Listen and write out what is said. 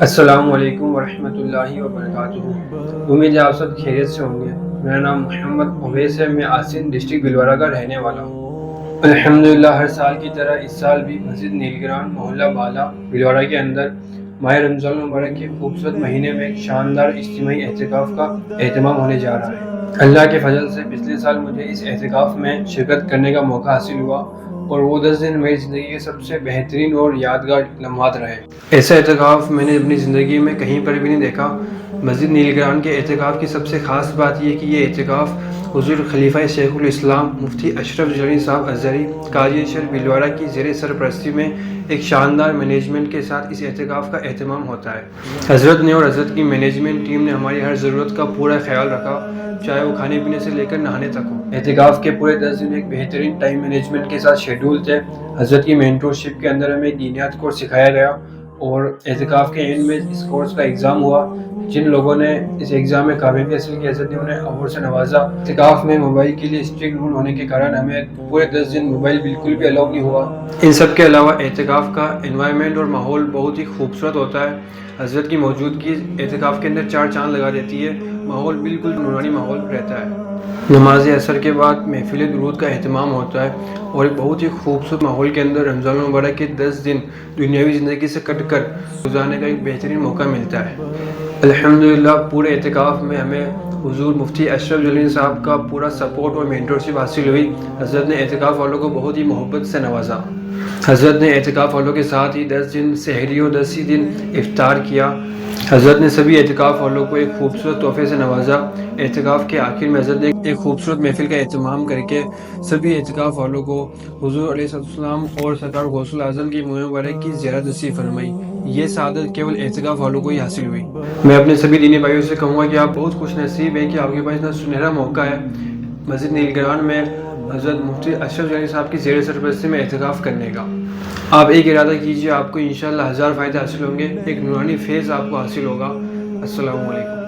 السلام علیکم ورحمۃ اللہ وبرکاتہ۔ امید ہے آپ سب خیریت سے ہوں گے۔ میرا نام محمد اویس ہے، میں آسن ڈسٹرکٹ بھلوارہ کا رہنے والا ہوں۔ الحمدللہ ہر سال کی طرح اس سال بھی مسجد نیلگران محلہ بالا بھلوارہ کے اندر ماہ رمضان المبارک کے خوبصورت مہینے میں ایک شاندار اجتماعی اعتکاف کا اہتمام ہونے جا رہا ہے۔ اللہ کے فضل سے پچھلے سال مجھے اس اعتکاف میں شرکت کرنے کا موقع حاصل ہوا اور وہ 10 دن میری زندگی کے سب سے بہترین اور یادگار لمحات رہے۔ ایسا اعتکاف میں نے اپنی زندگی میں کہیں پر بھی نہیں دیکھا۔ مسجد نیلگران کے اعتکاف کی سب سے خاص بات یہ کہ یہ اعتکاف حضور خلیفہ شیخ الاسلام مفتی اشرف جلانی صاحب ازہری قاضی شرف بھلوارہ کی زیر سرپرستی میں ایک شاندار مینجمنٹ کے ساتھ اس اعتکاف کا اہتمام ہوتا ہے۔ حضرت نے اور حضرت کی مینجمنٹ ٹیم نے ہماری ہر ضرورت کا پورا خیال رکھا، چاہے وہ کھانے پینے سے لے کر نہانے تک ہو۔ اعتکاف کے پورے 10 دن ایک بہترین ٹائم مینجمنٹ کے ساتھ شیڈول تھے۔ حضرت کی مینٹورشپ کے اندر ہمیں دینیات کورس سکھایا گیا اور اعتکاف کے اینڈ میں اس کورس کا ایگزام ہوا۔ جن لوگوں نے اس ایگزام میں کامیابی حاصل کی، حضرت نے انہیں اوارڈ سے نوازا۔ اعتکاف میں موبائل کے لیے اسٹرکٹ رول ہونے کے کارن ہمیں پورے 10 دن موبائل بالکل بھی الاؤ نہیں ہوا۔ ان سب کے علاوہ اعتکاف کا انوائرمنٹ اور ماحول بہت ہی خوبصورت ہوتا ہے۔ حضرت کی موجودگی اعتکاف کے اندر 4 چاند لگا دیتی ہے۔ ماحول بالکل نورانی ماحول رہتا ہے۔ نماز عصر کے بعد محفل درود کا اہتمام ہوتا ہے اور ایک بہت ہی خوبصورت ماحول کے اندر رمضان المبارک کے 10 دن دنیاوی زندگی سے کٹ کر گزارنے کا ایک بہترین موقع ملتا ہے۔ الحمدللہ پورے اعتکاف میں ہمیں حضور مفتی اشرف جلانی صاحب کا پورا سپورٹ اور مینٹورشپ حاصل ہوئی۔ حضرت نے اعتکاف والوں کو بہت ہی محبت سے نوازا۔ حضرت نے اعتکاف والوں کے ساتھ ہی 10 دن سحری اور 10 دن افطار کیا۔ حضرت نے سبھی اعتکاف والوں کو ایک خوبصورت تحفے سے نوازا۔ اعتکاف کے آخر میں حضرت نے ایک خوبصورت محفل کا اہتمام کر کے سبھی اعتکاف والوں کو حضور علیہ السلام اور سرکار غوث الاعظم کی منہ مبارک کی زیارت نصیب فرمائی۔ یہ سعادت کیول اعتکاف والوں کو ہی حاصل ہوئی۔ میں اپنے سبھی دینی بھائیوں سے کہوں گا کہ آپ بہت خوش نصیب ہیں کہ آپ کے پاس اتنا سنہرا موقع ہے مسجد نیلگران میں حضرت مفتی اشرف جلانی صاحب کی زیر سرپرستی میں اعتکاف کرنے کا۔ آپ ایک ارادہ کیجئے، آپ کو انشاءاللہ 1000 فائدے حاصل ہوں گے، ایک نورانی فیض آپ کو حاصل ہوگا۔ السلام علیکم۔